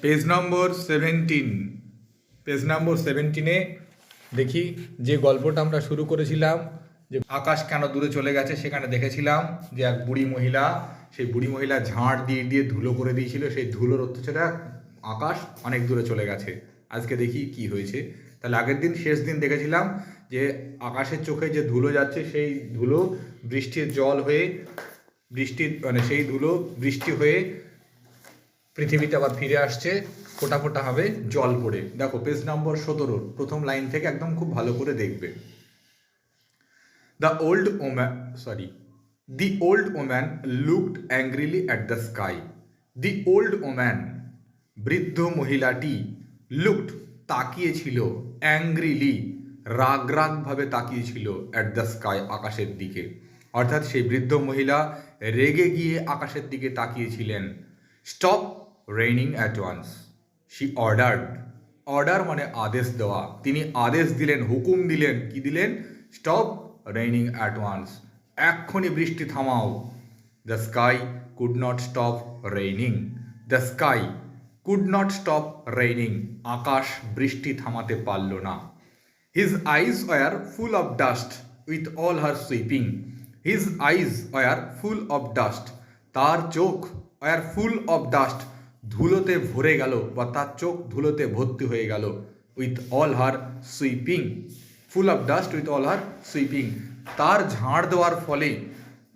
Page নম্বর 17। Page নম্বর 17-এ দেখি যে গল্পটা আমরা শুরু করেছিলাম, যে আকাশ কেন দূরে চলে গেছে, সেখানে দেখেছিলাম যে এক বুড়ি মহিলা, সেই বুড়ি মহিলা ঝাড় দিয়ে দিয়ে ধুলো করে দিয়েছিল। সেই ধুলোর অত্যাচারে আকাশ অনেক দূরে চলে গেছে। আজকে দেখি কি হয়েছে। তাহলে আগের দিন, শেষ দিন দেখেছিলাম যে আকাশের চোখে যে ধুলো যাচ্ছে, সেই ধুলো বৃষ্টির জল হয়ে, বৃষ্টির সেই ধুলো বৃষ্টি হয়ে পৃথিবীতে আবার ফিরে আসছে ফোঁটা ফোঁটা হবে জল পড়ে। দেখো পেজ নম্বর 17 প্রথম লাইন থেকে একদম খুব ভালো করে দেখবে। The old woman looked angrily at the sky. The old woman, বৃদ্ধ মহিলাটি, looked, তাকিয়েছিল, angrily, রাগ রাগ ভাবে তাকিয়েছিল, at the sky, আকাশের দিকে। অর্থাৎ সেই বৃদ্ধ মহিলা রেগে গিয়ে আকাশের দিকে তাকিয়েছিলেন। Stop raining at once, she ordered. Order মানে আদেশ দেওয়া। তিনি আদেশ দিলেন, হুকুম দিলেন। কি দিলেন? স্টপ রেইনিং অ্যাট ওয়ান্স, এক্ষুনি বৃষ্টি থামাও। The sky could not stop raining. The sky could not stop raining, আকাশ বৃষ্টি থামাতে পারল না। His eyes were full of dust with all her sweeping. His eyes were full of dust, তার চোখ, ওয়ার ফুল অফ ডাস্ট, ধুলোতে ভরে গেল, বা তার চোখ ধুলোতে ভর্তি হয়ে গেল। With all her sweeping, full of dust with all her sweeping, তার ঝাড় দেওয়ার ফলে,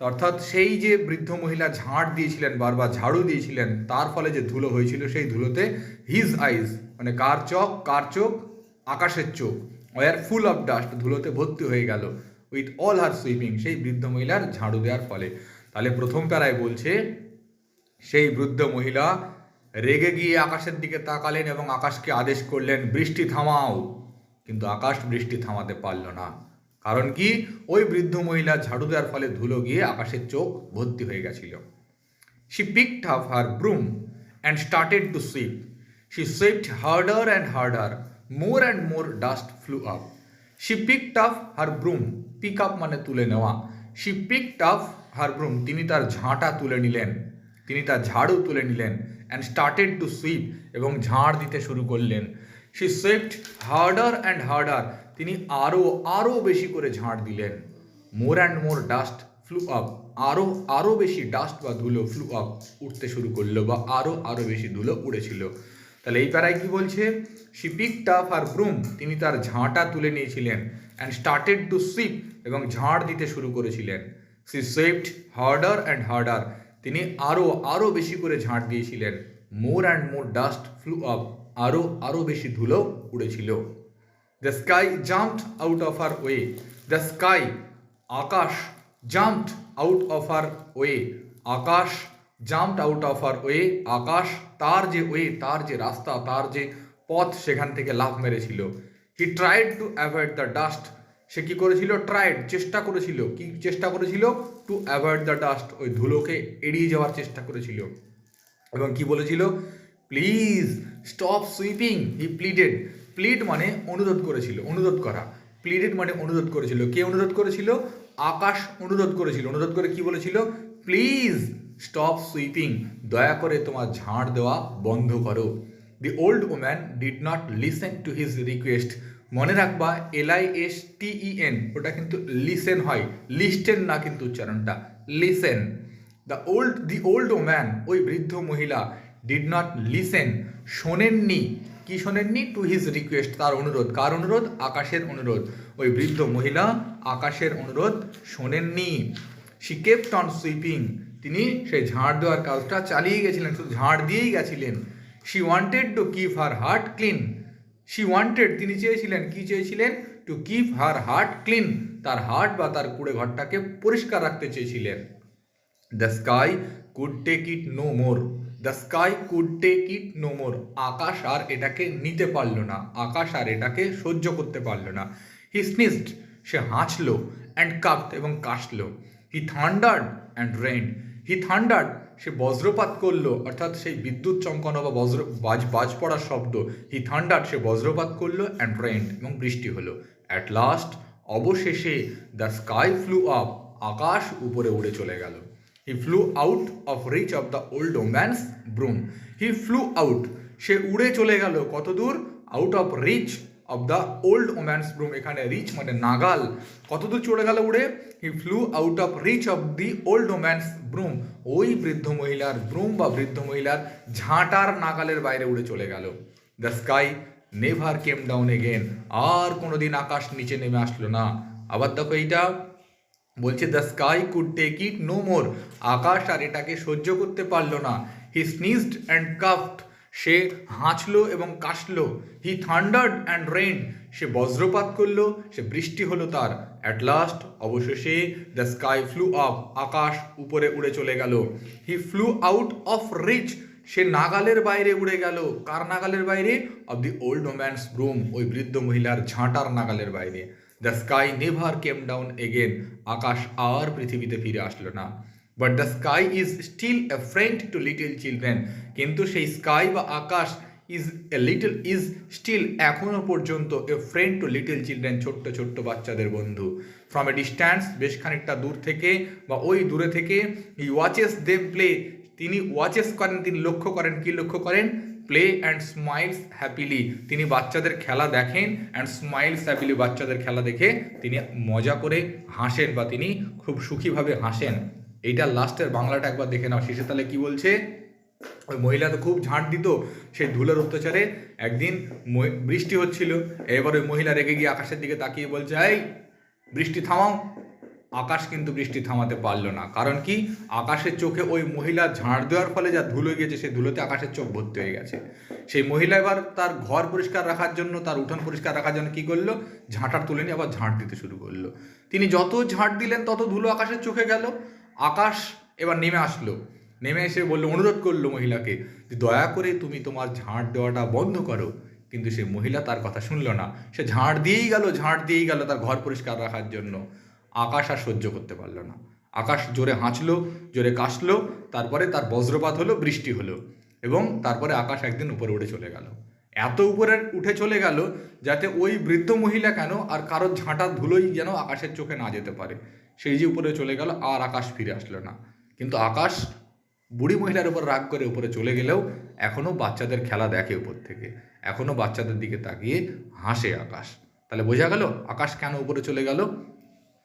অর্থাৎ সেই যে বৃদ্ধ মহিলা ঝাড় দিয়েছিলেন, বারবার ঝাড়ু দিয়েছিলেন, তার ফলে যে ধুলো হয়েছিল, সেই ধুলোতে হিজ আইজ মানে কার চোখ, কার চোখ? আকাশের চোখ। ওয়ার ফুল অফ ডাস্ট, ধুলোতে ভর্তি হয়ে গেল। উইথ অল হার সুইপিং, সেই বৃদ্ধ মহিলার ঝাড়ু দেওয়ার ফলে। তাহলে প্রথম প্যারায় বলছে সেই বৃদ্ধ মহিলা রেগে গিয়ে আকাশের দিকে তাকালেন এবং আকাশকে আদেশ করলেন, বৃষ্টি থামাও। কিন্তু আকাশ বৃষ্টি থামাতে পারল না। কারণ কি? ওই বৃদ্ধ মহিলা ঝাড়ু দেওয়ার ফলে ধুলো গিয়ে আকাশের চোখ ভর্তি হয়ে গেছিল। She picked up her broom and started to sweep. She swept harder and harder. More and more dust flew up. She picked up her broom. Pick up মানে তুলে নেওয়া। She picked up her broom. তিনি তার ঝাঁটা তুলে নিলেন, তিনি তার ঝাড়ু তুলে নিলেন। And started to sweep, এবং ঝাড় দিতে শুরু করলেন। She swept harder and harder. তিনি আরও বেশি করে ঝাড় দিলেন। More and more dust flew up. আরও বেশি ডাস্ট বা ধুলো ফ্লু আপ, উঠতে শুরু করলো, বা আরও বেশি ধুলো উড়েছিল। তাহলে এই প্যারায় কি বলছে? শি পিকড আপ হার ব্রুম, তিনি তার ঝাঁটা তুলে নিয়েছিলেন। অ্যান্ড স্টার্টেড টু সুইপ, এবং ঝাড় দিতে শুরু করেছিলেন। She swept harder and harder, তিনি আরও বেশি করে ঝাড় দিয়েছিলেন। More and more dust flew up, আরও বেশি ধুলো উড়েছিল। The sky jumped out of her way. The sky, আকাশ, jumped out of her way, আকাশ jumped out of her way, আকাশ তার যে ওয়ে, তার যে রাস্তা, তার যে পথ, সেখান থেকে লাফ মেরেছিল। He tried to avoid the dust, সে কি করেছিল? ট্রাইড, চেষ্টা করেছিল। কি চেষ্টা করেছিল? টু অ্যাভয়েড দ্য ডাস্ট, ওই ধুলোকে এড়িয়ে যাওয়ার চেষ্টা করেছিল। এবং কি বলেছিল? Please stop sweeping, he pleaded. Plead মানে অনুরোধ করেছিল, অনুরোধ করা। প্লিডেড মানে অনুরোধ করেছিল। কে অনুরোধ করেছিল? আকাশ অনুরোধ করেছিল। অনুরোধ করে কি বলেছিল? প্লিজ স্টপ সুইপিং, দয়া করে তোমার ঝাড় দেওয়া বন্ধ করো। The old woman did not listen to his request. মনে রাখবা, LISTEN, ওটা কিন্তু লিসেন হয়, লিস্টেন না কিন্তু উচ্চারণটা, লিসেন। দি ওল্ড ওম্যান, ওই বৃদ্ধ মহিলা, ডিড নট লিসেন, শোনেননি। কি শোনেননি? টু হিজ রিকোয়েস্ট, তার অনুরোধ। কার অনুরোধ? আকাশের অনুরোধ। ওই বৃদ্ধ মহিলা আকাশের অনুরোধ শোনেননি। শি কেপ্ট অন সুইপিং, তিনি সেই ঝাড় দেওয়ার কাজটা চালিয়ে গেছিলেন, শুধু ঝাড় দিয়েই গেছিলেন। She wanted to keep her heart clean. She wanted, তিনি চেয়েছিলেন, কি চেয়েছিলেন? To keep her heart clean, তার হার্ট বা তার কুড়ে ঘরটাকে পরিষ্কার রাখতে চেয়েছিলেন। The sky could take it no more. The sky could take it no more, আকাশ আর এটাকে নিতে পারল না, আকাশ আর এটাকে সহ্য করতে পারল না। হি স্নিজড, সে হাঁচলো। অ্যান্ড কাপড, এবং কাশলো। হি থান্ডার্ড অ্যান্ড রেইনড। হি থান্ডার্ড, সে বজ্রপাত করলো, অর্থাৎ সেই বিদ্যুৎ চমকানো বা বাজ পড়ার শব্দ। হি থান্ডার্ড, সে বজ্রপাত করলো। অ্যান্ড রেইনড, এবং বৃষ্টি হলো। অ্যাট লাস্ট, অবশেষে, দ্য স্কাই ফ্লু আপ, আকাশ উপরে উড়ে চলে গেল। He flew out of reach of the old woman's broom. He flew out, সে উড়ে চলে গেল কত দূর, out of reach of the old woman's broom, এখানে রিচ মানে নাগাল, কত দূর চলে গেল উড়ে, he flew out of reach of the old woman's broom, ওই বৃদ্ধ মহিলার ব্রুম বা বৃদ্ধ মহিলার ঝাঁটার নাগালের বাইরে উড়ে চলে গেল। The sky never came down again, আর কোনোদিন আকাশ নিচে নেমে আসলো না। আবার দেখো এইটা বলছে the sky could take it no more, আকাশ আর এটাকে সহ্য করতে পারলো না। হি স্নিজড অ্যান্ড কাফড, সে হাঁচলো এবং কাশলো। হি থান্ডার্ড অ্যান্ড রেইন, সে বজ্রপাত করলো, সে বৃষ্টি হলো তার। অ্যাট লাস্ট, অবশেষে দ্য স্কাই ফ্লু আপ, আকাশ উপরে উড়ে চলে গেল। He flew out of reach, সে নাগালের বাইরে উড়ে গেল। কার নাগালের বাইরে? Of the old woman's broom, ওই বৃদ্ধ মহিলার ঝাঁটার নাগালের বাইরে। The sky never came down again, আকাশ আর পৃথিবীতে ফিরে আসলো না। But the sky is still a friend to little children, কিন্তু সেই স্কাই বা আকাশ ইজ স্টিল এখনো পর্যন্ত a friend to little children, ছোট্ট ছোট্ট বাচ্চাদের বন্ধু। ফ্রম এ ডিস্ট্যান্স, বেশ খানিকটা দূর থেকে বা ওই দূরে থেকে, হি ওয়াচেস দেম প্লে, তিনি ওয়াচেস করেন, তিনি লক্ষ্য করেন, কি লক্ষ্য করেন? প্লে অ্যান্ড স্মাইলস হ্যাপিলি, তিনি বাচ্চাদের খেলা দেখেন, অ্যান্ড স্মাইলস হ্যাপিলি, বাচ্চাদের খেলা দেখে তিনি মজা করে হাসেন বা তিনি খুব সুখীভাবে হাসেন। এইটা লাস্টের বাংলাটা একবার দেখে নাও। শেষে তাহলে কি বলছে? ওই মহিলা তো খুব ঝাঁট দিত, সেই ধুলোর অত্যাচারে একদিন বৃষ্টি হচ্ছিল, এবার ওই মহিলা রেগে গিয়ে আকাশের দিকে তাকিয়ে বলছে, এই বৃষ্টি থামাও। আকাশ কিন্তু বৃষ্টি থামাতে পারলো না। কারণ কি? আকাশের চোখে ওই মহিলা ঝাড় দেওয়ার ফলে যা ধুলো গিয়েছে, সেই ধুলোতে আকাশের চোখ ভর্তি হয়ে গেছে। সেই মহিলা এবার তার ঘর পরিষ্কার রাখার জন্য, তার উঠোন পরিষ্কার রাখার জন্য কি করলো? ঝাঁটার তুলে নিয়ে আবার ঝাঁট দিতে শুরু করলো। তিনি যত ঝাঁট দিলেন তত ধুলো আকাশের চোখে গেল। আকাশ এবার নেমে আসলো, নেমে এসে বললো, অনুরোধ করলো মহিলাকে যে দয়া করে তুমি তোমার ঝাঁট দেওয়াটা বন্ধ করো। কিন্তু সেই মহিলা তার কথা শুনলো না, সে ঝাঁট দিয়েই গেল তার ঘর পরিষ্কার রাখার জন্য। আকাশ আর সহ্য করতে পারলো না, আকাশ জোরে হাঁচলো, জোরে কাশলো, তারপরে তার বজ্রপাত হলো, বৃষ্টি হলো, এবং তারপরে আকাশ একদিন উপরে উঠে চলে গেল। এত উপরে উঠে চলে গেল যাতে ওই বৃদ্ধ মহিলা কেন আর কারোর ঝাঁটার ধুলোই যেন আকাশের চোখে না যেতে পারে। সেই যে উপরে চলে গেল, আর আকাশ ফিরে আসলো না। কিন্তু আকাশ বুড়ি মহিলার উপর রাগ করে উপরে চলে গেলেও এখনও বাচ্চাদের খেলা দেখে উপর থেকে, এখনও বাচ্চাদের দিকে তাকিয়ে হাসে আকাশ। তাহলে বোঝা গেল আকাশ কেন উপরে চলে গেল।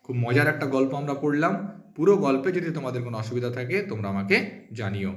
খুব মজার একটা গল্প আমরা পড়লাম। পুরো গল্পে যদি তোমাদের কোনো অসুবিধা থাকে তোমরা আমাকে জানিও।